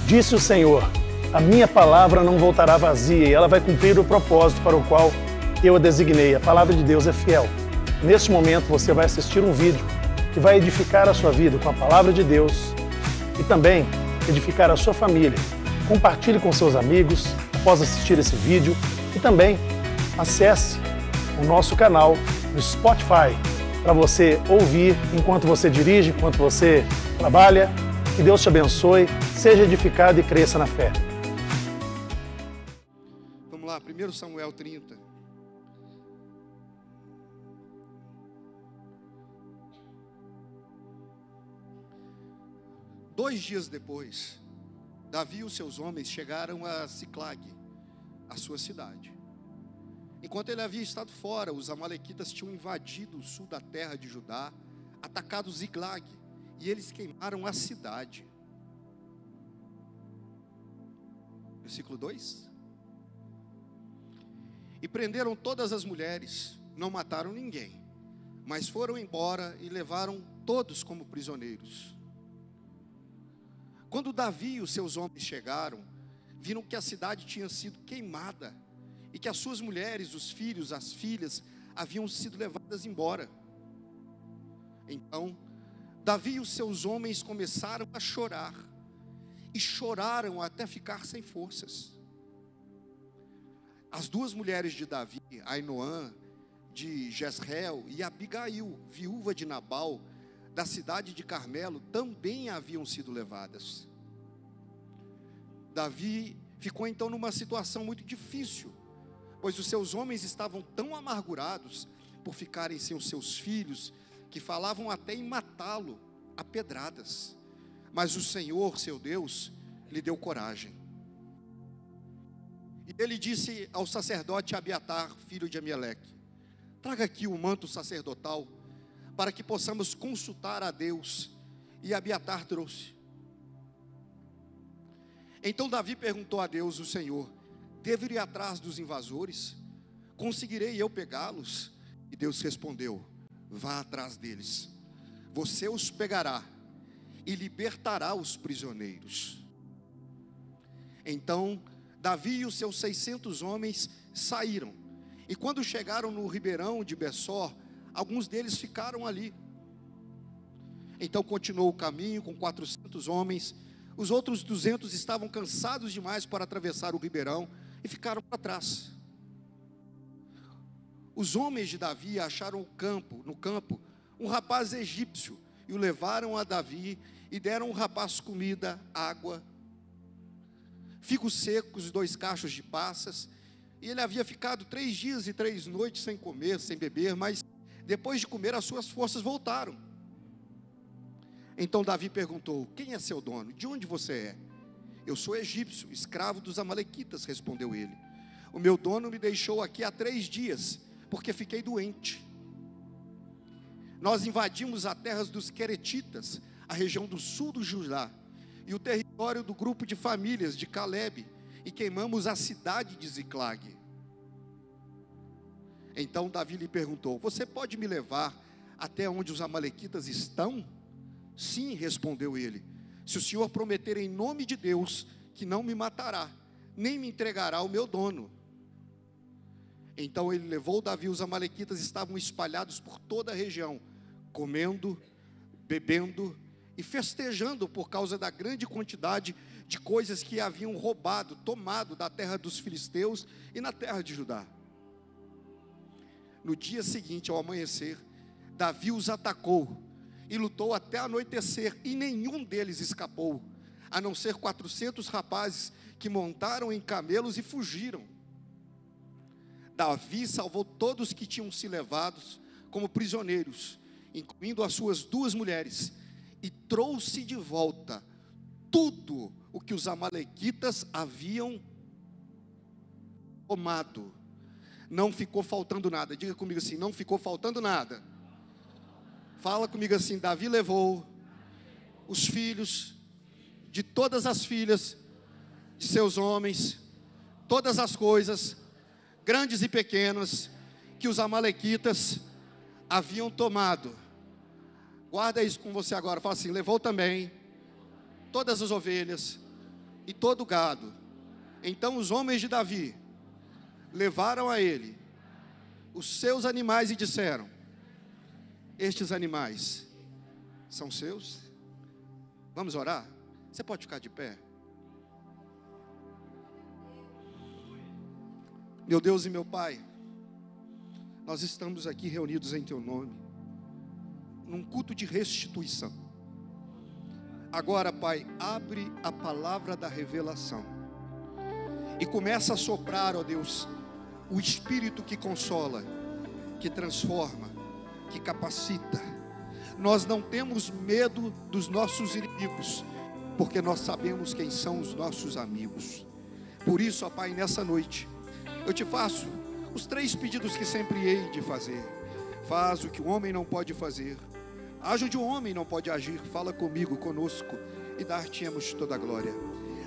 Disse o Senhor: a minha palavra não voltará vazia e ela vai cumprir o propósito para o qual eu a designei. A palavra de Deus é fiel. Neste momento você vai assistir um vídeo que vai edificar a sua vida com a palavra de Deus e também edificar a sua família. Compartilhe com seus amigos após assistir esse vídeo e também acesse o nosso canal no Spotify para você ouvir enquanto você dirige, enquanto você trabalha. Que Deus te abençoe, seja edificado e cresça na fé. Vamos lá, 1 Samuel 30. Dois dias depois, Davi e os seus homens chegaram a Ziclague, a sua cidade. Enquanto ele havia estado fora, os amalequitas tinham invadido o sul da terra de Judá, atacado Ziclague, e eles queimaram a cidade. Versículo 2. E prenderam todas as mulheres, não mataram ninguém, mas foram embora e levaram todos como prisioneiros. Quando Davi e os seus homens chegaram, viram que a cidade tinha sido queimada e que as suas mulheres, os filhos, as filhas haviam sido levadas embora. Então Davi e os seus homens começaram a chorar, e choraram até ficar sem forças. As duas mulheres de Davi, Ainoã de Jezreel e Abigail, viúva de Nabal, da cidade de Carmelo, também haviam sido levadas. Davi ficou então numa situação muito difícil, pois os seus homens estavam tão amargurados por ficarem sem os seus filhos, que falavam até em matá-lo a pedradas. Mas o Senhor, seu Deus, lhe deu coragem. E ele disse ao sacerdote Abiatar, filho de Ameleque: traga aqui o manto sacerdotal, para que possamos consultar a Deus. E Abiatar trouxe. Então Davi perguntou a Deus, o Senhor: devo ir atrás dos invasores? Conseguirei eu pegá-los? E Deus respondeu: vá atrás deles, você os pegará e libertará os prisioneiros. Então Davi e os seus 600 homens saíram, e quando chegaram no ribeirão de Bessor, alguns deles ficaram ali. Então continuou o caminho com 400 homens, os outros 200 estavam cansados demais para atravessar o ribeirão e ficaram para trás. Os homens de Davi acharam no campo um rapaz egípcio, e o levaram a Davi, e deram ao rapaz comida, água, figos secos e 2 cachos de passas. E ele havia ficado 3 dias e 3 noites sem comer, sem beber, mas depois de comer as suas forças voltaram. Então Davi perguntou: quem é seu dono? De onde você é? Eu sou egípcio, escravo dos amalequitas, respondeu ele. O meu dono me deixou aqui há 3 dias, porque fiquei doente. Nós invadimos as terras dos Queretitas, a região do sul do Judá, e o território do grupo de famílias de Calebe, e queimamos a cidade de Ziclague. Então Davi lhe perguntou: você pode me levar até onde os amalequitas estão? Sim, respondeu ele, se o Senhor prometer em nome de Deus que não me matará, nem me entregará ao meu dono. Então ele levou Davi. Os amalequitas estavam espalhados por toda a região, comendo, bebendo e festejando por causa da grande quantidade de coisas que haviam roubado, tomado da terra dos filisteus e na terra de Judá. No dia seguinte, ao amanhecer, Davi os atacou e lutou até anoitecer, e nenhum deles escapou, a não ser 400 rapazes que montaram em camelos e fugiram. Davi salvou todos que tinham se levados como prisioneiros, incluindo as suas 2 mulheres, e trouxe de volta tudo o que os amalequitas haviam tomado. Não ficou faltando nada. Diga comigo assim: não ficou faltando nada. Fala comigo assim: Davi levou os filhos de todas as filhas de seus homens, todas as coisas, grandes e pequenas, que os amalequitas haviam tomado. Guarda isso com você agora. Fala assim: levou também todas as ovelhas, e todo o gado. Então os homens de Davi levaram a ele os seus animais e disseram: estes animais são seus? Vamos orar? Você pode ficar de pé? Meu Deus e meu Pai, nós estamos aqui reunidos em Teu nome, num culto de restituição. Agora, Pai, abre a palavra da revelação e começa a soprar, ó Deus, o Espírito que consola, que transforma, que capacita. Nós não temos medo dos nossos inimigos, porque nós sabemos quem são os nossos amigos. Por isso, ó Pai, nessa noite, eu te faço os 3 pedidos que sempre hei de fazer. Faz o que o homem não pode fazer, age onde o homem não pode agir. Fala comigo, conosco, e dar-te-emos toda a glória.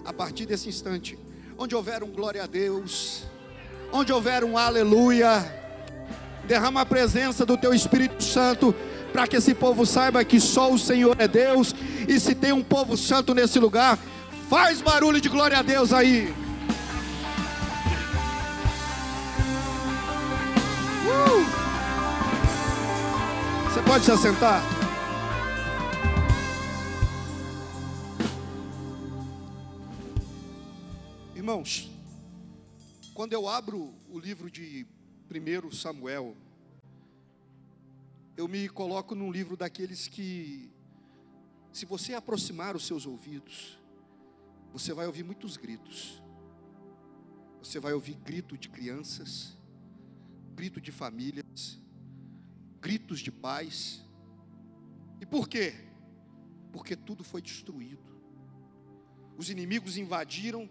A partir desse instante, onde houver um glória a Deus, onde houver um aleluia, derrama a presença do Teu Espírito Santo, para que esse povo saiba que só o Senhor é Deus. E se tem um povo santo nesse lugar, faz barulho de glória a Deus aí. Você pode se assentar? Irmãos, quando eu abro o livro de 1 Samuel, eu me coloco num livro daqueles que, se você aproximar os seus ouvidos, você vai ouvir muitos gritos. Você vai ouvir grito de crianças, grito de famílias, gritos de pais. E por quê? Porque tudo foi destruído. Os inimigos invadiram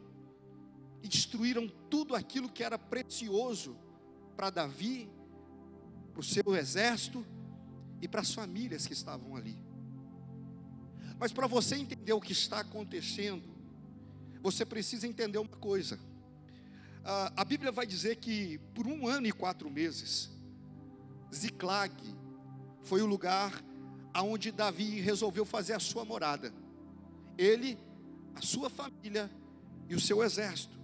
e destruíram tudo aquilo que era precioso para Davi, para o seu exército e para as famílias que estavam ali. Mas para você entender o que está acontecendo, você precisa entender uma coisa. A Bíblia vai dizer que por 1 ano e 4 meses, Ziclag foi o lugar aonde Davi resolveu fazer a sua morada. Ele, a sua família e o seu exército.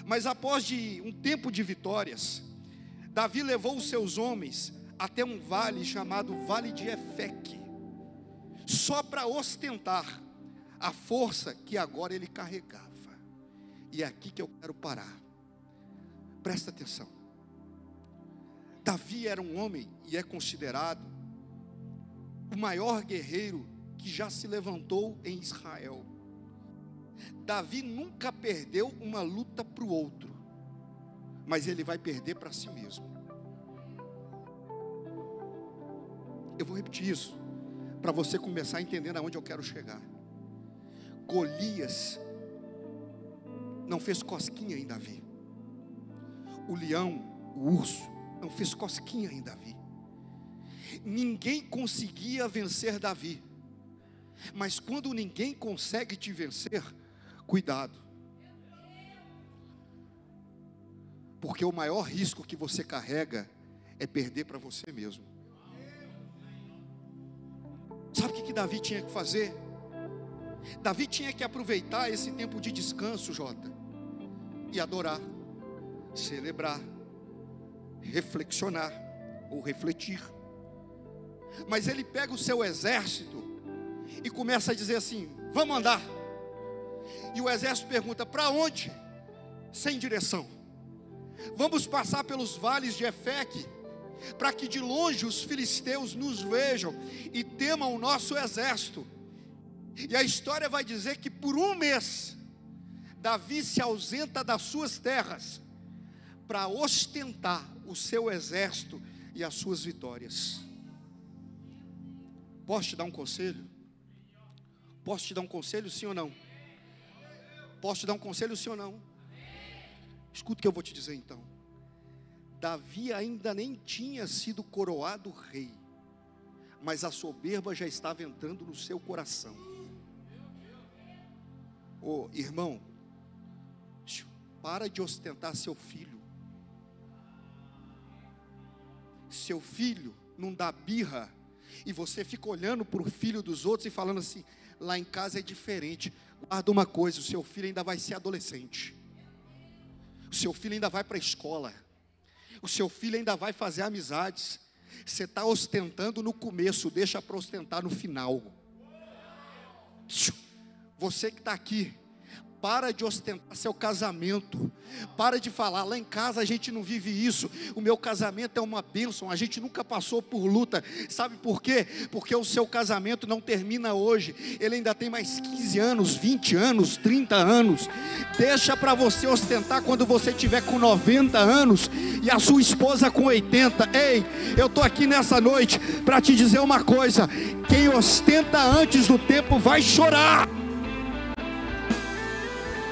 Mas após um tempo de vitórias, Davi levou os seus homens até um vale chamado Vale de Efeque, só para ostentar a força que agora ele carregava. E é aqui que eu quero parar. Presta atenção. Davi era um homem e é considerado o maior guerreiro que já se levantou em Israel. Davi nunca perdeu uma luta para o outro, mas ele vai perder para si mesmo. Eu vou repetir isso, para você começar a entender aonde eu quero chegar. Golias não fez cosquinha em Davi. O leão, o urso, não fez cosquinha em Davi. Ninguém conseguia vencer Davi. Mas quando ninguém consegue te vencer, cuidado. Porque o maior risco que você carrega é perder para você mesmo. Sabe o que Davi tinha que fazer? Davi tinha que aproveitar esse tempo de descanso, Jota, e adorar, celebrar, reflexionar ou refletir. Mas ele pega o seu exército e começa a dizer assim: vamos andar. E o exército pergunta: para onde? Sem direção. Vamos passar pelos vales de Efeque, para que de longe os filisteus nos vejam e temam o nosso exército. E a história vai dizer que por 1 mês Davi se ausenta das suas terras para ostentar o seu exército e as suas vitórias. Posso te dar um conselho? Posso te dar um conselho, sim ou não? Posso te dar um conselho, sim ou não? Escuta o que eu vou te dizer então. Davi ainda nem tinha sido coroado rei, mas a soberba já estava entrando no seu coração. Ô irmão, para de ostentar seu filho. Seu filho não dá birra e você fica olhando para o filho dos outros e falando assim: lá em casa é diferente. Guarda uma coisa, o seu filho ainda vai ser adolescente, o seu filho ainda vai para a escola, o seu filho ainda vai fazer amizades. Você está ostentando no começo, deixa para ostentar no final. Você que está aqui, para de ostentar seu casamento. Para de falar: lá em casa a gente não vive isso, o meu casamento é uma bênção, a gente nunca passou por luta. Sabe por quê? Porque o seu casamento não termina hoje, ele ainda tem mais 15 anos, 20 anos, 30 anos. Deixa para você ostentar quando você tiver com 90 anos e a sua esposa com 80. Ei, eu estou aqui nessa noite para te dizer uma coisa: quem ostenta antes do tempo vai chorar.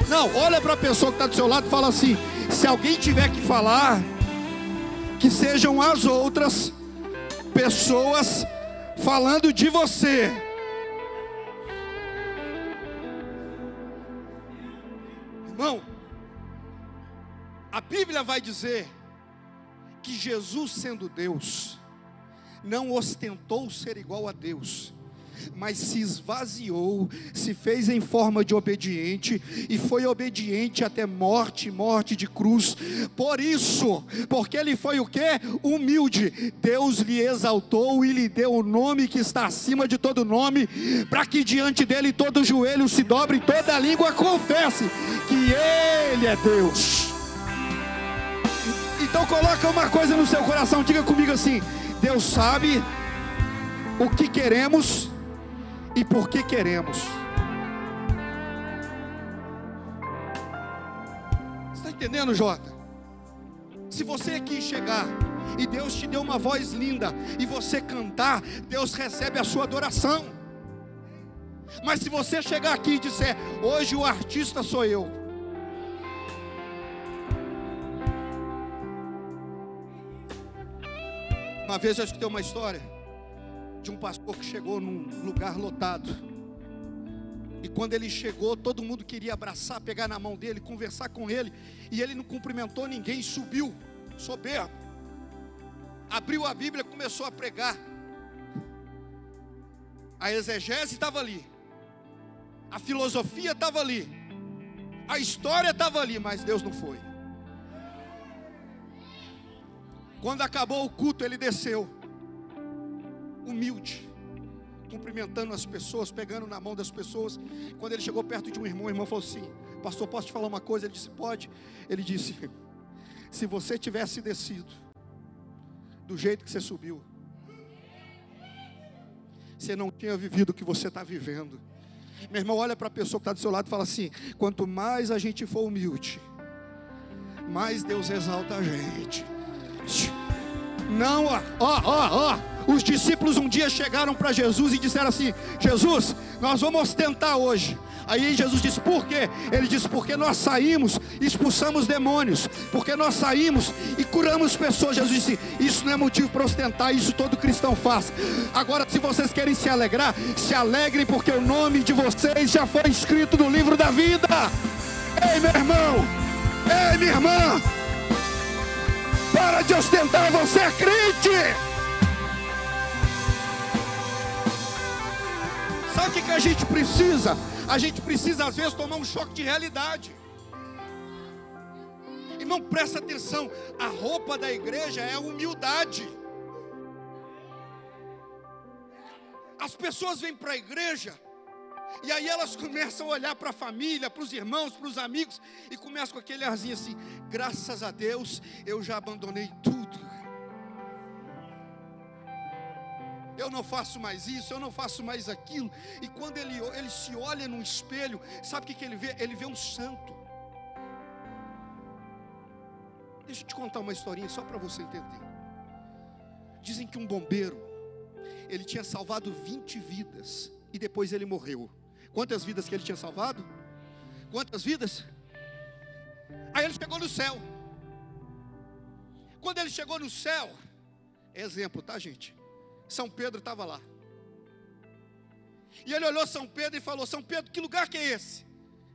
Não, olha para a pessoa que está do seu lado e fala assim: se alguém tiver que falar, que sejam as outras pessoas falando de você. Irmão, a Bíblia vai dizer que Jesus, sendo Deus, não ostentou ser igual a Deus, mas se esvaziou, se fez em forma de obediente, e foi obediente até morte, morte de cruz. Por isso, porque ele foi o quê? Humilde, Deus lhe exaltou e lhe deu o nome que está acima de todo nome, para que diante dele todo joelho se dobre e toda língua confesse que ele é Deus. Então coloca uma coisa no seu coração, diga comigo assim: Deus sabe o que queremos e por que queremos. Você está entendendo, Jota? Se você aqui chegar e Deus te deu uma voz linda e você cantar, Deus recebe a sua adoração. Mas se você chegar aqui e disser: hoje o artista sou eu, uma vez eu escutei uma história de um pastor que chegou num lugar lotado, e quando ele chegou, todo mundo queria abraçar, pegar na mão dele, conversar com ele, e ele não cumprimentou ninguém, subiu, soberbo, abriu a Bíblia e começou a pregar. A exegese estava ali, a filosofia estava ali, a história estava ali, mas Deus não foi. Quando acabou o culto, ele desceu, humilde, cumprimentando as pessoas, pegando na mão das pessoas. Quando ele chegou perto de um irmão, o irmão falou assim: pastor, posso te falar uma coisa? Ele disse: pode. Ele disse: se você tivesse descido do jeito que você subiu, você não tinha vivido o que você está vivendo. Meu irmão, olha para a pessoa que está do seu lado e fala assim: quanto mais a gente for humilde, mais Deus exalta a gente. Não, os discípulos um dia chegaram para Jesus e disseram assim: Jesus, nós vamos ostentar hoje. Aí Jesus disse: por quê? Ele disse: porque nós saímos e expulsamos demônios, porque nós saímos e curamos pessoas. Jesus disse: isso não é motivo para ostentar, isso todo cristão faz. Agora, se vocês querem se alegrar, se alegrem, porque o nome de vocês já foi escrito no livro da vida. Ei, meu irmão, ei, minha irmã, para de ostentar, você é crente. Sabe o que a gente precisa? A gente precisa às vezes tomar um choque de realidade. Irmão, presta atenção, a roupa da igreja é a humildade. As pessoas vêm para a igreja e aí elas começam a olhar para a família, para os irmãos, para os amigos, e começam com aquele arzinho assim: graças a Deus eu já abandonei tudo, eu não faço mais isso, eu não faço mais aquilo. E quando ele se olha no espelho, sabe o que ele vê? Ele vê um santo. Deixa eu te contar uma historinha só para você entender. Dizem que um bombeiro, ele tinha salvado 20 vidas e depois ele morreu. Quantas vidas que ele tinha salvado? Quantas vidas? Aí ele chegou no céu. Quando ele chegou no céu, exemplo, tá, gente? São Pedro estava lá. E ele olhou São Pedro e falou: São Pedro, que lugar que é esse?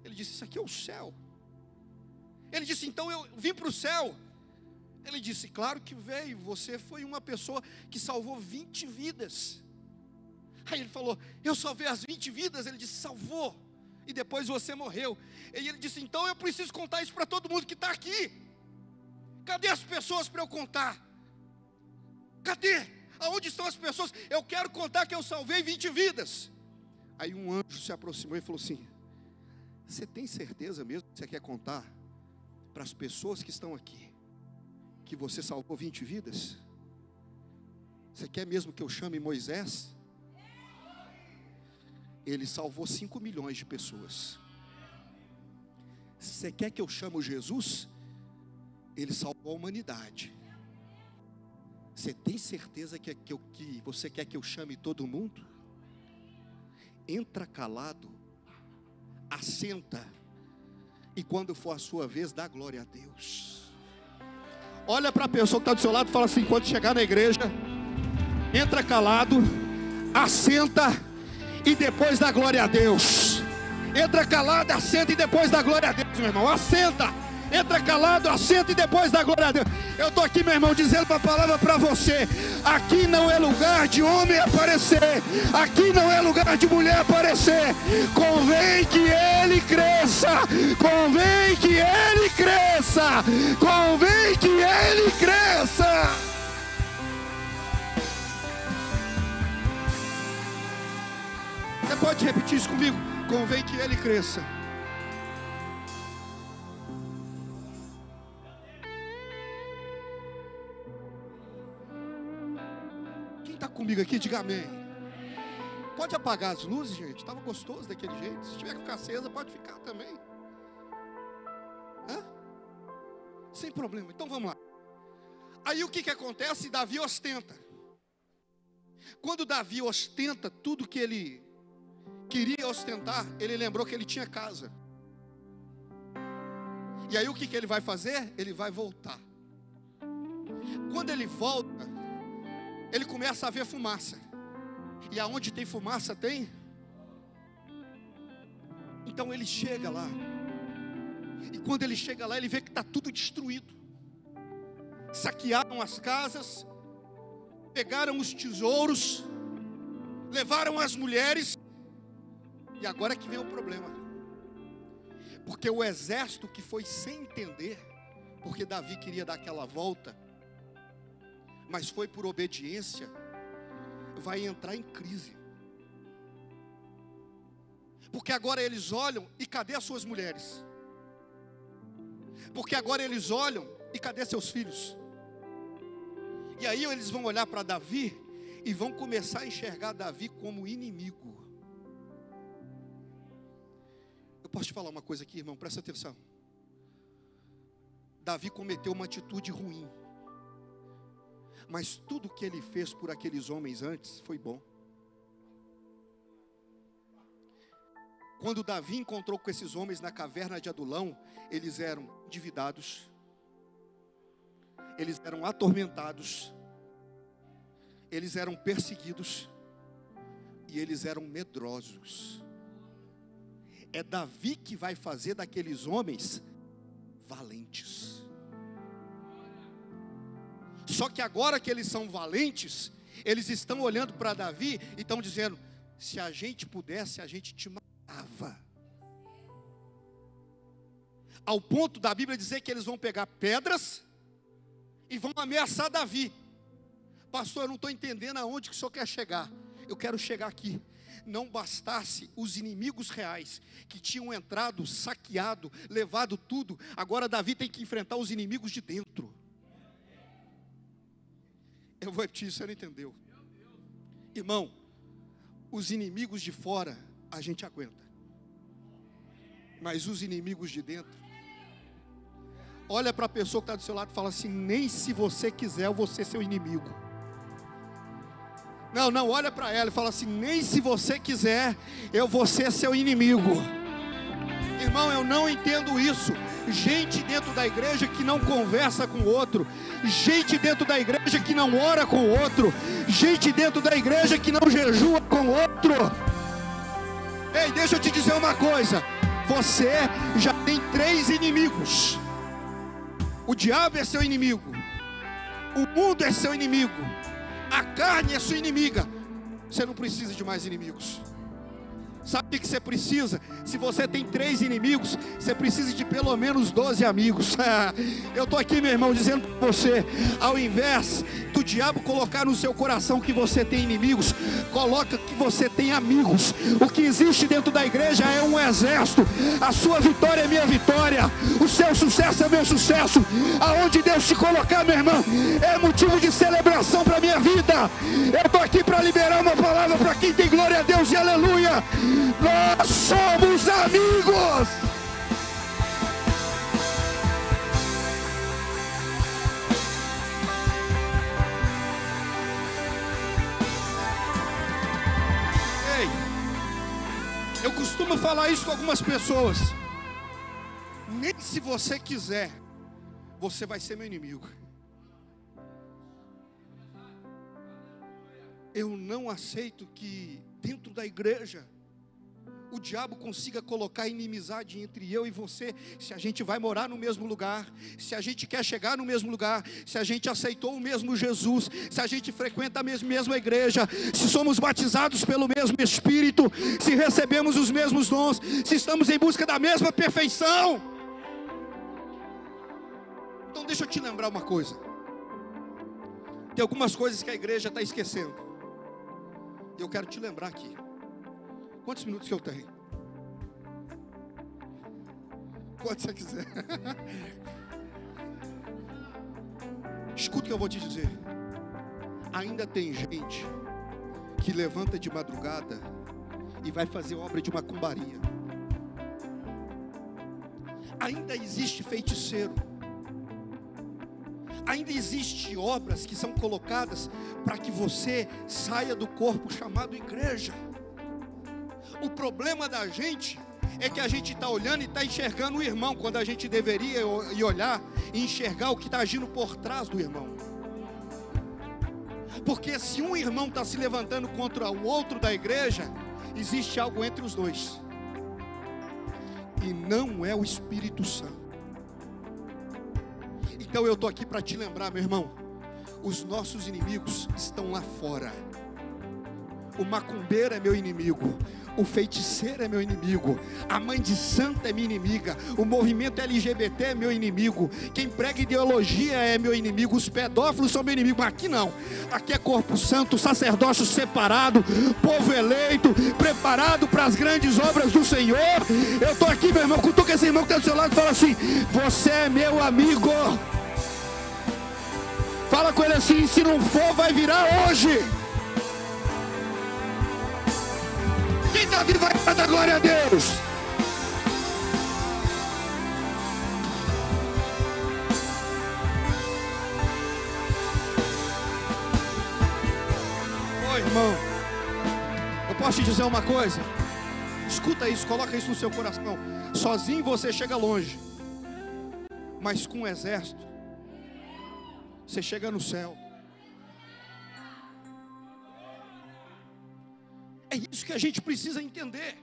Ele disse: isso aqui é o céu. Ele disse: então eu vim para o céu. Ele disse: claro que veio, você foi uma pessoa que salvou 20 vidas. Aí ele falou: eu salvei as 20 vidas. Ele disse: salvou, e depois você morreu. E ele disse: então eu preciso contar isso para todo mundo que está aqui. Cadê as pessoas para eu contar? Cadê? Aonde estão as pessoas? Eu quero contar que eu salvei 20 vidas. Aí um anjo se aproximou e falou assim: você tem certeza mesmo que você quer contar para as pessoas que estão aqui que você salvou 20 vidas? Você quer mesmo que eu chame Moisés? Ele salvou 5 milhões de pessoas. Você quer que eu chame Jesus? Ele salvou a humanidade. Você tem certeza que você quer que eu chame todo mundo? Entra calado, assenta, e quando for a sua vez, dá glória a Deus. Olha para a pessoa que está do seu lado e fala assim: quando chegar na igreja, entra calado, assenta e depois dá glória a Deus. Entra calado, assenta e depois dá glória a Deus, meu irmão. Assenta, entra calado, assenta e depois dá glória a Deus. Eu estou aqui, meu irmão, dizendo uma palavra para você. Aqui não é lugar de homem aparecer. Aqui não é lugar de mulher aparecer. Convém que ele cresça. Convém que ele cresça. Convém que ele cresça. Você pode repetir isso comigo? Convém que ele cresça. Quem está comigo aqui, diga amém. Pode apagar as luzes, gente. Estava gostoso daquele jeito. Se tiver que ficar acesa, pode ficar também. Hã? Sem problema. Então vamos lá. Aí o que acontece? Davi ostenta. Quando Davi ostenta tudo que ele queria ostentar, ele lembrou que ele tinha casa. E aí o que ele vai fazer? Ele vai voltar. Quando ele volta, ele começa a ver fumaça. E aonde tem fumaça tem. Então ele chega lá. E quando ele chega lá, ele vê que está tudo destruído. Saquearam as casas, pegaram os tesouros, levaram as mulheres. E agora que vem o problema. Porque o exército que foi sem entender, porque Davi queria dar aquela volta, mas foi por obediência, vai entrar em crise. Porque agora eles olham e cadê as suas mulheres? Porque agora eles olham e cadê seus filhos? E aí eles vão olhar para Davi e vão começar a enxergar Davi como inimigo. Eu posso te falar uma coisa aqui, irmão, presta atenção. Davi cometeu uma atitude ruim, mas tudo que ele fez por aqueles homens antes foi bom. Quando Davi encontrou com esses homens na caverna de Adulão, eles eram endividados, eles eram atormentados, eles eram perseguidos e eles eram medrosos. É Davi que vai fazer daqueles homens valentes. Só que agora que eles são valentes, eles estão olhando para Davi e estão dizendo: se a gente pudesse, a gente te matava. Ao ponto da Bíblia dizer que eles vão pegar pedras e vão ameaçar Davi. Pastor, eu não estou entendendo aonde que o senhor quer chegar. Eu quero chegar aqui. Não bastasse os inimigos reais que tinham entrado, saqueado, levado tudo, agora Davi tem que enfrentar os inimigos de dentro. Eu vou repetir, você não entendeu. Irmão, os inimigos de fora a gente aguenta, mas os inimigos de dentro, olha para a pessoa que está do seu lado e fala assim: nem se você quiser eu vou ser seu inimigo. Não, olha para ela e fala assim: nem se você quiser eu vou ser seu inimigo. Irmão, eu não entendo isso. Gente dentro da igreja que não conversa com o outro, gente dentro da igreja que não ora com o outro, gente dentro da igreja que não jejua com o outro. Ei, deixa eu te dizer uma coisa: você já tem 3 inimigos. O diabo é seu inimigo, o mundo é seu inimigo, a carne é sua inimiga. Você não precisa de mais inimigos. Sabe o que você precisa? Se você tem 3 inimigos, você precisa de pelo menos 12 amigos. Eu estou aqui, meu irmão, dizendo para você, ao invés do diabo colocar no seu coração que você tem inimigos, coloca que você tem amigos. O que existe dentro da igreja é um exército. A sua vitória é minha vitória, o seu sucesso é meu sucesso. Aonde Deus te colocar, meu irmão, é motivo de celebração para a minha vida. Eu estou aqui para liberar uma palavra para quem tem glória a Deus e aleluia. Nós somos amigos. Ei, eu costumo falar isso com algumas pessoas. Nem se você quiser, você vai ser meu inimigo. Eu não aceito que dentro da igreja o diabo consiga colocar inimizade entre eu e você, se a gente vai morar no mesmo lugar, se a gente quer chegar no mesmo lugar, se a gente aceitou o mesmo Jesus, se a gente frequenta a mesma igreja, se somos batizados pelo mesmo Espírito, se recebemos os mesmos dons, se estamos em busca da mesma perfeição. Então deixa eu te lembrar uma coisa. Tem algumas coisas que a igreja está esquecendo, e eu quero te lembrar aqui. Quantos minutos que eu tenho? Quanto você quiser. Escuta o que eu vou te dizer. Ainda tem gente que levanta de madrugada e vai fazer obra de macumbaria. Ainda existe feiticeiro. Ainda existe obras que são colocadas para que você saia do corpo chamado igreja. O problema da gente é que a gente está olhando e está enxergando o irmão, quando a gente deveria ir olhar e enxergar o que está agindo por trás do irmão. Porque se um irmão está se levantando contra o outro da igreja, existe algo entre os dois, e não é o Espírito Santo. Então eu estou aqui para te lembrar, meu irmão, os nossos inimigos estão lá fora. O macumbeiro é meu inimigo, o feiticeiro é meu inimigo, a mãe de santa é minha inimiga, o movimento LGBT é meu inimigo, quem prega ideologia é meu inimigo, os pedófilos são meu inimigo. Mas aqui não, aqui é corpo santo, sacerdócio separado, povo eleito, preparado para as grandes obras do Senhor. Eu estou aqui, meu irmão, cutuca esse irmão que está do seu lado e fala assim: você é meu amigo. Fala com ele assim: se não for, vai virar hoje. Quem está vivo vai dar glória a Deus. Oi, irmão, eu posso te dizer uma coisa? Escuta isso, coloca isso no seu coração. Sozinho você chega longe, mas com um exército você chega no céu. É isso que a gente precisa entender.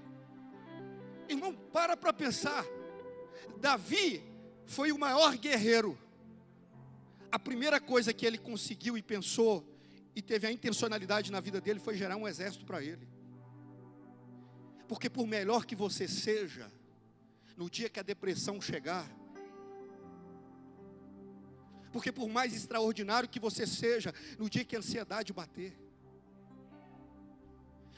Irmão, para pensar. Davi foi o maior guerreiro. A primeira coisa que ele conseguiu e pensou e teve a intencionalidade na vida dele foi gerar um exército para ele. Porque por melhor que você seja, no dia que a depressão chegar, porque por mais extraordinário que você seja, no dia que a ansiedade bater,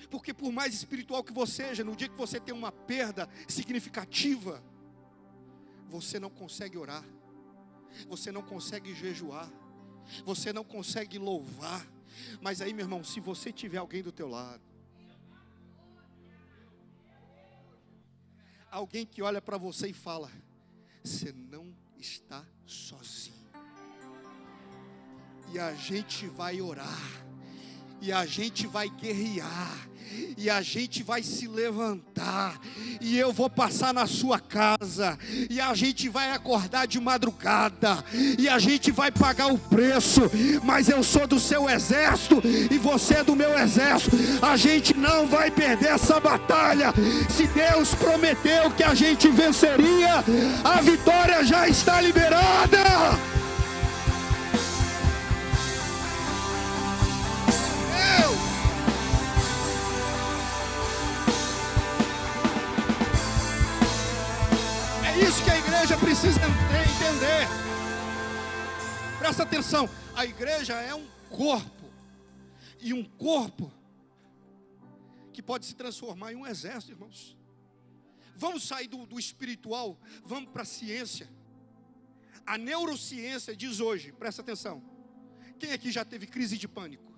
porque por mais espiritual que você seja, no dia que você tem uma perda significativa, você não consegue orar, você não consegue jejuar, você não consegue louvar. Mas aí, meu irmão, se você tiver alguém do teu lado, alguém que olha para você e fala: você não está sozinho, e a gente vai orar, e a gente vai guerrear, e a gente vai se levantar, e eu vou passar na sua casa, e a gente vai acordar de madrugada, e a gente vai pagar o preço. Mas eu sou do seu exército e você é do meu exército. A gente não vai perder essa batalha. Se Deus prometeu que a gente venceria, a vitória já está liberada. isso que a igreja precisa entender. Presta atenção, a igreja é um corpo, e um corpo que pode se transformar em um exército, irmãos. Vamos sair do espiritual, vamos para a ciência. A neurociência diz hoje, presta atenção, quem aqui já teve crise de pânico?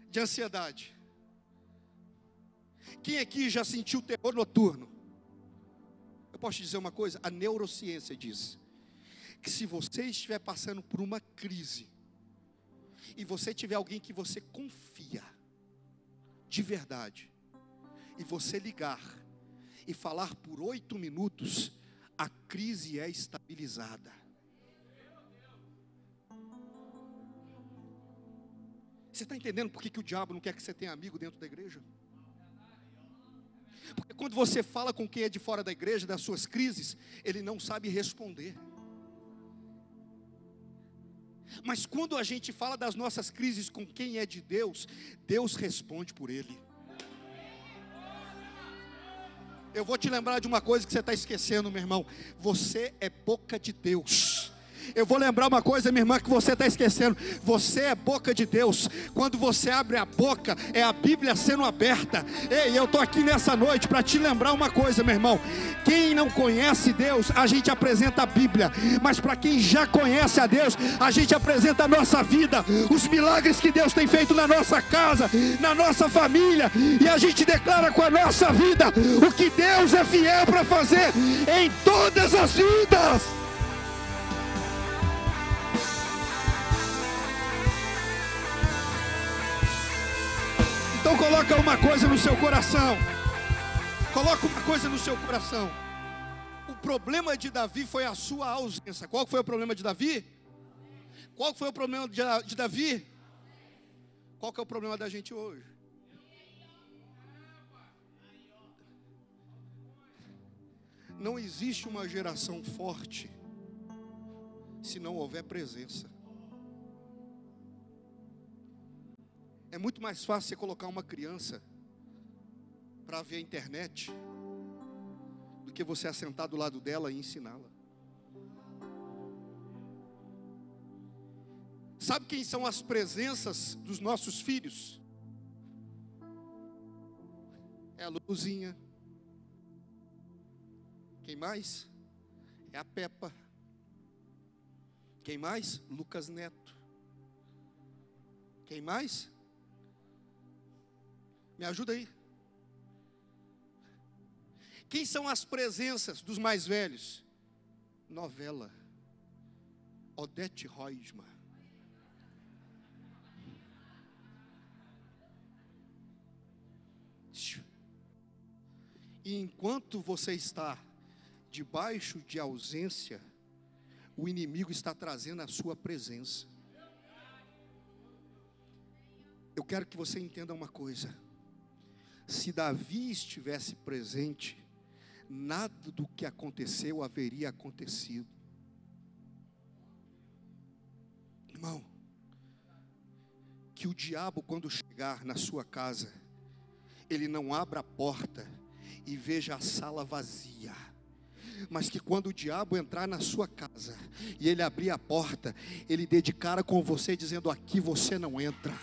De ansiedade? Quem aqui já sentiu terror noturno? Eu posso te dizer uma coisa, a neurociência diz que se você estiver passando por uma crise, e você tiver alguém que você confia, de verdade, e você ligar, e falar por 8 minutos, a crise é estabilizada. Você está entendendo por que o diabo não quer que você tenha amigo dentro da igreja? Porque quando você fala com quem é de fora da igreja, das suas crises, ele não sabe responder. Mas quando a gente fala das nossas crises com quem é de Deus, Deus responde por ele. Eu vou te lembrar de uma coisa que você está esquecendo, meu irmão. Você é boca de Deus. Eu vou lembrar uma coisa, minha irmã, que você está esquecendo. Você é boca de Deus. Quando você abre a boca, é a Bíblia sendo aberta. Ei, eu estou aqui nessa noite para te lembrar uma coisa, meu irmão. Quem não conhece Deus, a gente apresenta a Bíblia. Mas para quem já conhece a Deus, a gente apresenta a nossa vida, os milagres que Deus tem feito na nossa casa, na nossa família. E a gente declara com a nossa vida o que Deus é fiel para fazer em todas as vidas. Então coloca uma coisa no seu coração. Coloca uma coisa no seu coração. O problema de Davi foi a sua ausência. Qual foi o problema de Davi? Qual foi o problema de Davi? Qual que é o problema da gente hoje? Não existe uma geração forte se não houver presença. É muito mais fácil você colocar uma criança para ver a internet do que você assentar do lado dela e ensiná-la. Sabe quem são as presenças dos nossos filhos? É a Luzinha. Quem mais? É a Peppa. Quem mais? Lucas Neto. Quem mais? Me ajuda aí. Quem são as presenças dos mais velhos? Novela. Odete Roitman. E enquanto você está debaixo de ausência, o inimigo está trazendo a sua presença. Eu quero que você entenda uma coisa. Se Davi estivesse presente, nada do que aconteceu haveria acontecido. Irmão, que o diabo, quando chegar na sua casa, ele não abra a porta e veja a sala vazia, mas que quando o diabo entrar na sua casa e ele abrir a porta, ele dê de cara com você dizendo: aqui você não entra.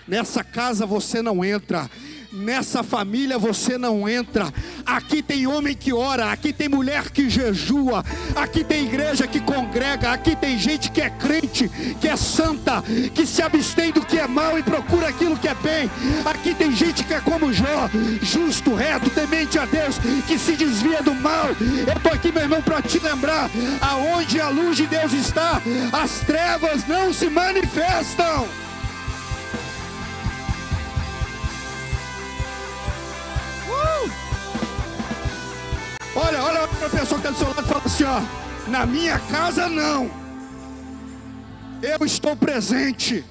Nessa casa você não entra. Nessa família você não entra. Aqui tem homem que ora, aqui tem mulher que jejua, aqui tem igreja que congrega, aqui tem gente que é crente, que é santa, que se abstém do que é mal e procura aquilo que é bem. Aqui tem gente que é como Jó, justo, reto, temente a Deus, que se desvia do mal. Eu estou aqui, meu irmão, para te lembrar: aonde a luz de Deus está, as trevas não se manifestam. Olha para a pessoa que está do seu lado e fala assim: ó, na minha casa não, eu estou presente.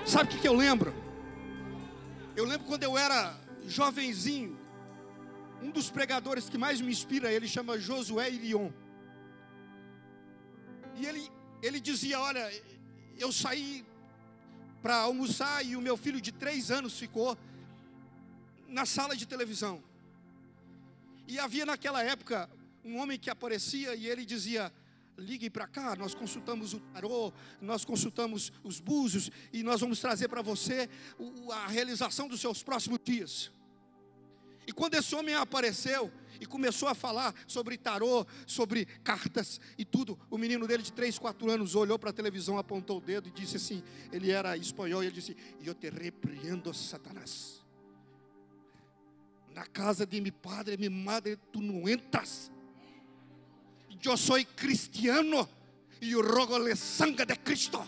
Sabe o que eu lembro? Eu lembro quando eu era jovenzinho, um dos pregadores que mais me inspira, ele chama Josué Irion. E ele dizia: olha, eu saí para almoçar e o meu filho de 3 anos ficou. na sala de televisão. E havia naquela época um homem que aparecia e ele dizia: ligue para cá, nós consultamos o tarô, nós consultamos os búzios e nós vamos trazer para você a realização dos seus próximos dias. E quando esse homem apareceu e começou a falar sobre tarô, sobre cartas e tudo, o menino dele de 3, 4 anos olhou para a televisão, apontou o dedo e disse assim, ele era espanhol, e ele disse: eu te repreendo, Satanás. Na casa de meu padre e minha madre tu não entras. Eu sou cristiano e eu rogo a sangue de Cristo.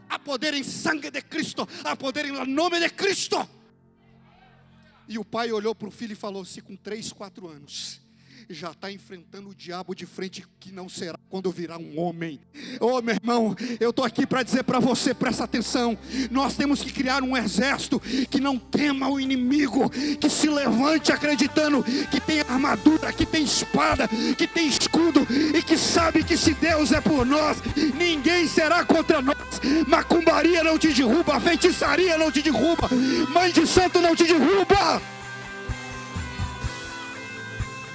Há poder em sangue de Cristo, há poder em nome de Cristo. E o pai olhou para o filho e falou: se com 3, 4 anos já está enfrentando o diabo de frente, que não será quando virar um homem. Oh, meu irmão, eu estou aqui para dizer para você, presta atenção. Nós temos que criar um exército que não tema o inimigo, que se levante acreditando que tem armadura, que tem espada, que tem escudo, e que sabe que se Deus é por nós, ninguém será contra nós. Macumbaria não te derruba, feitiçaria não te derruba, mãe de santo não te derruba.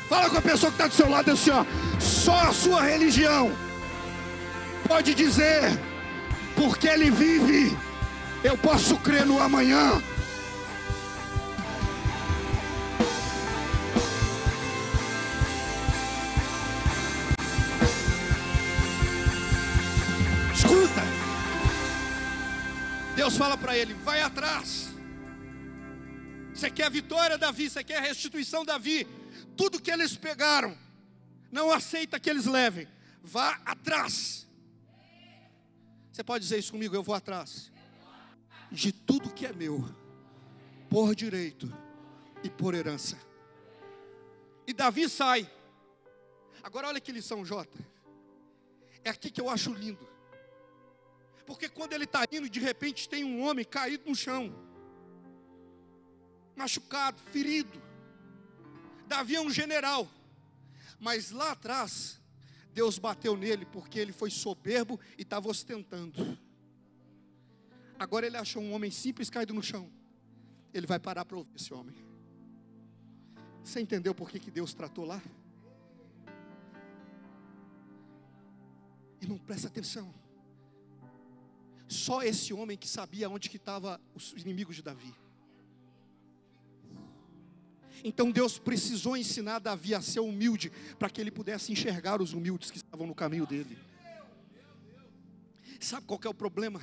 Fala com a pessoa que está do seu lado assim, ó: só a sua religião pode dizer, porque ele vive, eu posso crer no amanhã. Escuta, Deus fala para ele: vai atrás. Você quer a vitória, Davi? Você quer a restituição, Davi? Tudo que eles pegaram, não aceita que eles levem. Vá atrás. Você pode dizer isso comigo? Eu vou atrás de tudo que é meu, por direito e por herança. E Davi sai. Agora olha que lição, Jota. É aqui que eu acho lindo. Porque quando ele está indo, de repente tem um homem caído no chão, machucado, ferido. Davi é um general, mas lá atrás Deus bateu nele porque ele foi soberbo e estava ostentando. Agora ele achou um homem simples caído no chão. Ele vai parar para ouvir esse homem. Você entendeu por que Deus tratou lá? Irmão, presta atenção. Só esse homem que sabia onde que estavam os inimigos de Davi. Então Deus precisou ensinar Davi a ser humilde, para que ele pudesse enxergar os humildes que estavam no caminho dele. Sabe qual que é o problema?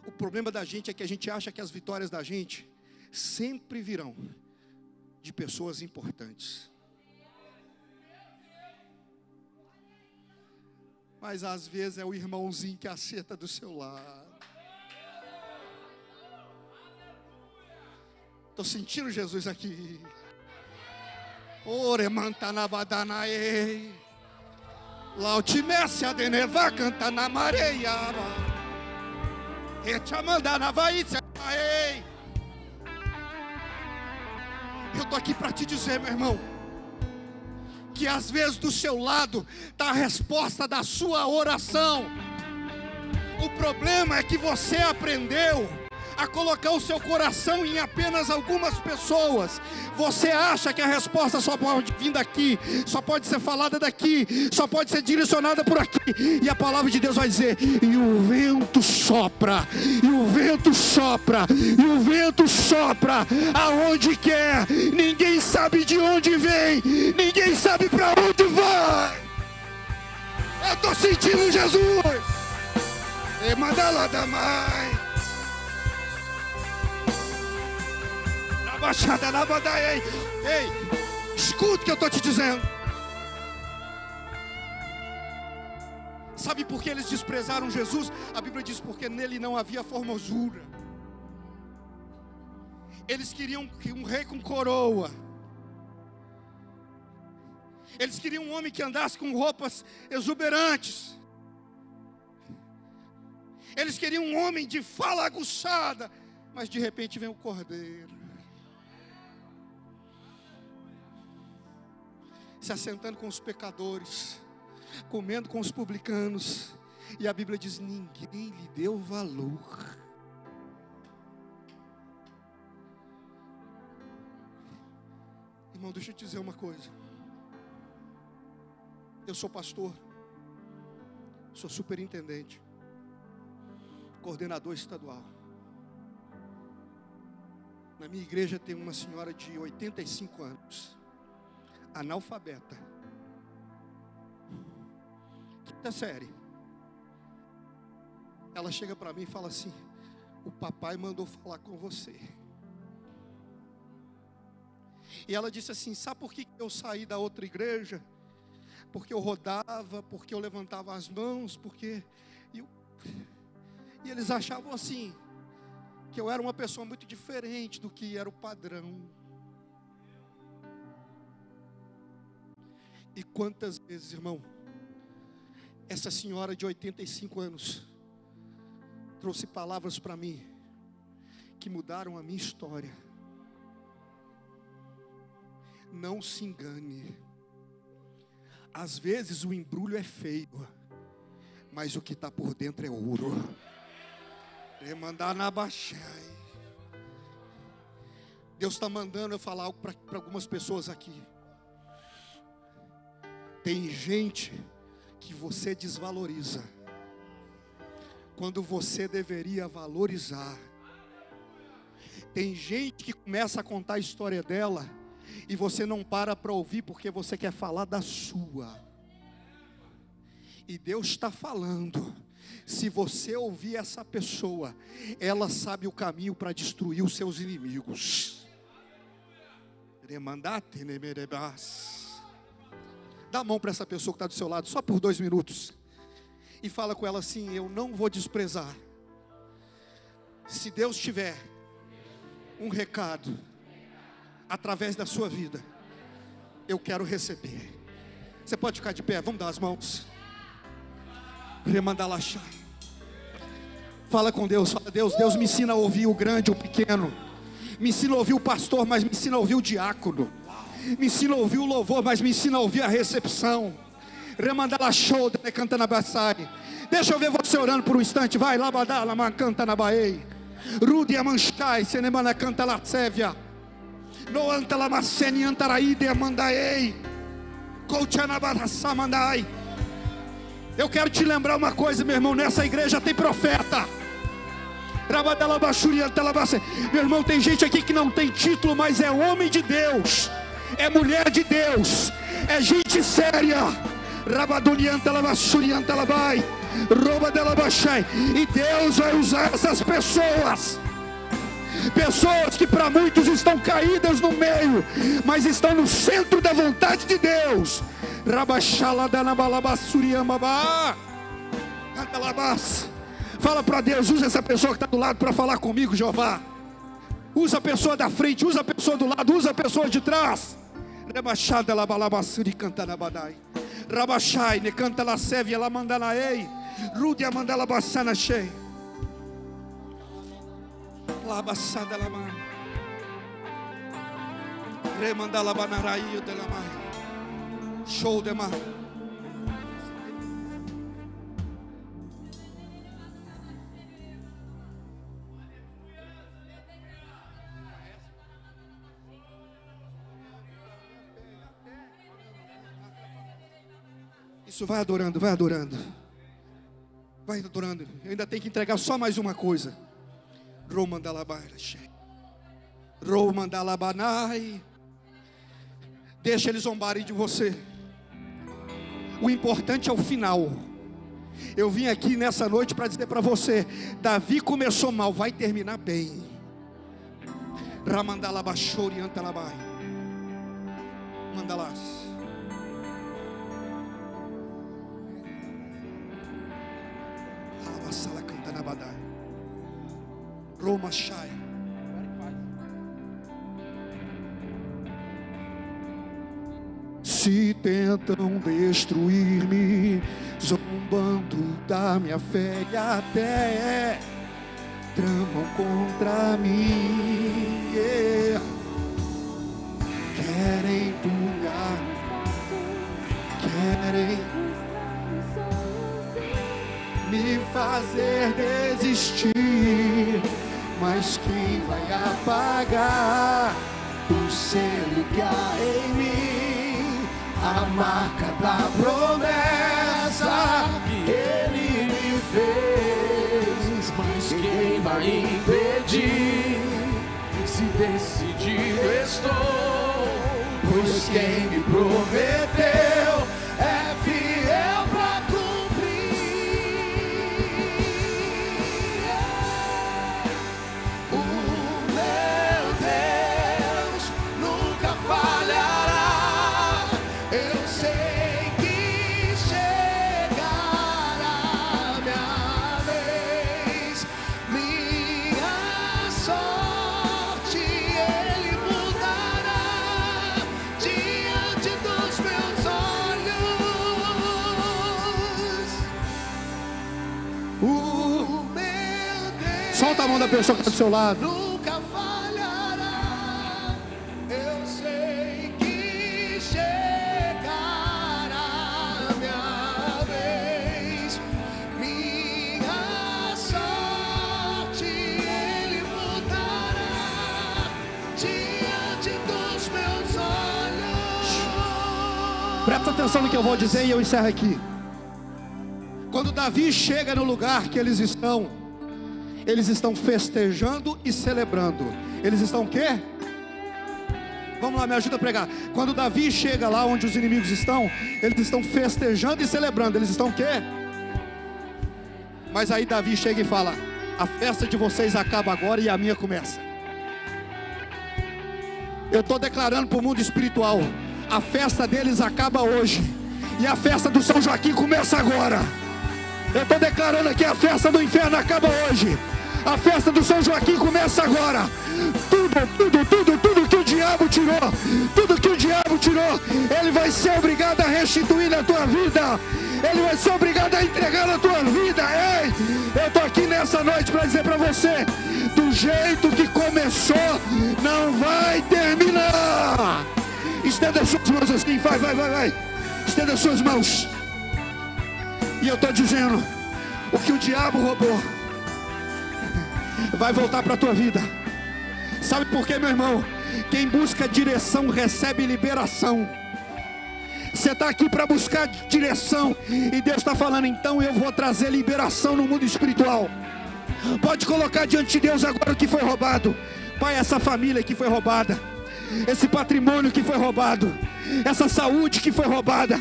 O problema da gente é que a gente acha que as vitórias da gente sempre virão de pessoas importantes. Mas às vezes é o irmãozinho que acerta do seu lado. Estou sentindo Jesus aqui. Ore mantanabadanae. Lautimesse adeneva canta na mareia. Echamandanavaícia. Eu estou aqui para te dizer, meu irmão, que às vezes do seu lado está a resposta da sua oração. O problema é que você aprendeu a colocar o seu coração em apenas algumas pessoas. Você acha que a resposta só pode vir daqui, só pode ser falada daqui, só pode ser direcionada por aqui. E a palavra de Deus vai dizer: e o vento sopra, e o vento sopra, e o vento sopra aonde quer. Ninguém sabe de onde vem, ninguém sabe para onde vai. Eu estou sentindo Jesus. E manda lá da mãe. Ei, escuta o que eu estou te dizendo. Sabe por que eles desprezaram Jesus? A Bíblia diz: porque nele não havia formosura. Eles queriam um rei com coroa. Eles queriam um homem que andasse com roupas exuberantes. Eles queriam um homem de fala aguçada. Mas de repente vem o cordeiro, se assentando com os pecadores, comendo com os publicanos. E a Bíblia diz: ninguém lhe deu valor. Irmão, deixa eu te dizer uma coisa. Eu sou pastor, sou superintendente, coordenador estadual. Na minha igreja tem uma senhora de 85 anos, analfabeta, quinta série. Ela chega para mim e fala assim: o papai mandou falar com você. E ela disse assim: sabe por que eu saí da outra igreja? Porque eu rodava, porque eu levantava as mãos, porque... E eles achavam assim, que eu era uma pessoa muito diferente do que era o padrão. E quantas vezes, irmão, essa senhora de 85 anos trouxe palavras para mim que mudaram a minha história. Não se engane. Às vezes o embrulho é feio, mas o que está por dentro é ouro. Mandar na baixai. Deus está mandando eu falar algo para algumas pessoas aqui. Tem gente que você desvaloriza, quando você deveria valorizar. Tem gente que começa a contar a história dela e você não para ouvir porque você quer falar da sua. E Deus está falando: se você ouvir essa pessoa, ela sabe o caminho para destruir os seus inimigos. Dá a mão para essa pessoa que está do seu lado, só por 2 minutos, e fala com ela assim: eu não vou desprezar. Se Deus tiver um recado através da sua vida, eu quero receber. Você pode ficar de pé, vamos dar as mãos. Remandalachai. Fala com Deus, fala: Deus me ensina a ouvir o grande e o pequeno. Me ensina a ouvir o pastor, mas me ensina a ouvir o diácono. Me ensina a ouvir o louvor, mas me ensina a ouvir a recepção. Remandalachou, canta na baçai. Deixa eu ver você orando por um instante. Vai, labadala, canta na baei. Rude amanchai, senemana canta la sévia. No anta la maceni antaraide amandaei. Coachanabaraça mandai. Eu quero te lembrar uma coisa, meu irmão. Nessa igreja tem profeta. Meu irmão, tem gente aqui que não tem título, mas é homem de Deus, é mulher de Deus, é gente séria. E Deus vai usar essas pessoas. Pessoas que para muitos estão caídas no meio, mas estão no centro da vontade de Deus. Fala para Deus: usa essa pessoa que está do lado para falar comigo, Jeová. Usa a pessoa da frente, usa a pessoa do lado, usa a pessoa de trás. Rabachai, ne canta la sévia, la mandanaei. Rudia mandala bassana chei. La bassada la mãe. Remandala banaraio de la mãe. Show de mar. Isso, vai adorando, vai adorando. Vai adorando. Eu ainda tenho que entregar só mais uma coisa. Romandalabanai. Deixa eles zombarem de você. O importante é o final. Eu vim aqui nessa noite para dizer para você: Davi começou mal, vai terminar bem. Ramandalabachori antalabai. Mandalas. Alabasala cantana badai. Roma Shai. Se tentam destruir-me, zombando da minha fé, e até tramam contra mim, yeah. Querem pulgar, querem me fazer desistir, mas quem vai apagar o selo que há em mim, a marca da promessa que Ele me fez. Mas quem vai impedir? Se decidido estou, pois quem me prometeu é fiel pra cumprir. O meu Deus nunca falhará. Eu sei que chegará minha vez, minha sorte Ele mudará diante dos meus olhos. O meu Deus. Solta a mão da pessoa que está do seu lado. Nunca falhará. Eu sei que chegará minha vez, minha sorte Ele mudará diante dos meus olhos. Presta atenção no que eu vou dizer e eu encerro aqui. Quando Davi chega no lugar que eles estão festejando e celebrando. Eles estão o quê? Vamos lá, me ajuda a pregar. Quando Davi chega lá onde os inimigos estão, eles estão festejando e celebrando. Eles estão o quê? Mas aí Davi chega e fala: a festa de vocês acaba agora e a minha começa. Eu estou declarando para o mundo espiritual: a festa deles acaba hoje e a festa do São Joaquim começa agora. Eu estou declarando aqui: a festa do inferno acaba hoje, a festa do São Joaquim começa agora. Tudo que o diabo tirou, ele vai ser obrigado a restituir na tua vida. Ele vai ser obrigado a entregar na tua vida. Ei, eu estou aqui nessa noite para dizer para você: do jeito que começou, não vai terminar. Estenda as suas mãos assim, vai. Estenda as suas mãos. E eu estou dizendo: o que o diabo roubou vai voltar para a tua vida. Sabe por quê, meu irmão? Quem busca direção recebe liberação. Você está aqui para buscar direção e Deus está falando: então eu vou trazer liberação no mundo espiritual. Pode colocar diante de Deus agora o que foi roubado. Pai, essa família que foi roubada, esse patrimônio que foi roubado, essa saúde que foi roubada,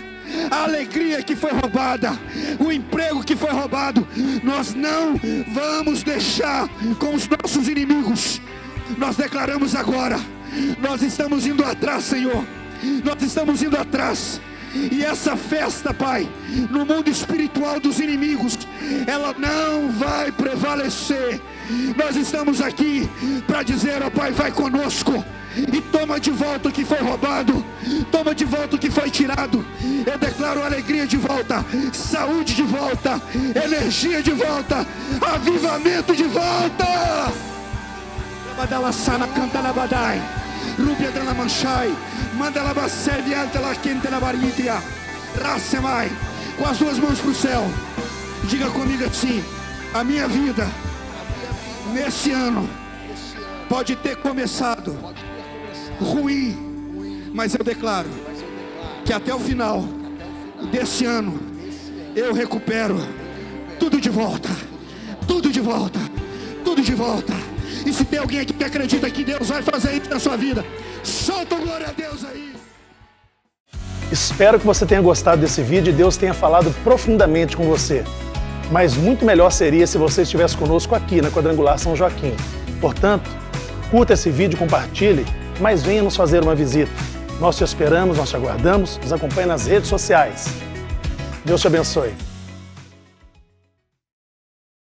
a alegria que foi roubada, o emprego que foi roubado, nós não vamos deixar com os nossos inimigos. Nós declaramos agora: nós estamos indo atrás, Senhor. Nós estamos indo atrás. E essa festa, Pai, no mundo espiritual dos inimigos, ela não vai prevalecer. Nós estamos aqui para dizer: ó Pai, vai conosco e toma de volta o que foi roubado, toma de volta o que foi tirado. Eu declaro alegria de volta, saúde de volta, energia de volta, avivamento de volta. Badalassana canta na badai, rubia dela manchai, manda la basservi alta la quente na baritia, rassemai, com as duas mãos para o céu. Diga comigo assim: a minha vida nesse ano pode ter começado ruim, mas eu declaro que até o final desse ano eu recupero tudo de volta, tudo de volta, tudo de volta. E se tem alguém aqui que acredita que Deus vai fazer isso na sua vida, solta o glória a Deus aí. Espero que você tenha gostado desse vídeo e Deus tenha falado profundamente com você. Mas muito melhor seria se você estivesse conosco aqui na Quadrangular São Joaquim. Portanto, curta esse vídeo, compartilhe, mas venha nos fazer uma visita. Nós te esperamos, nós te aguardamos, nos acompanhe nas redes sociais. Deus te abençoe.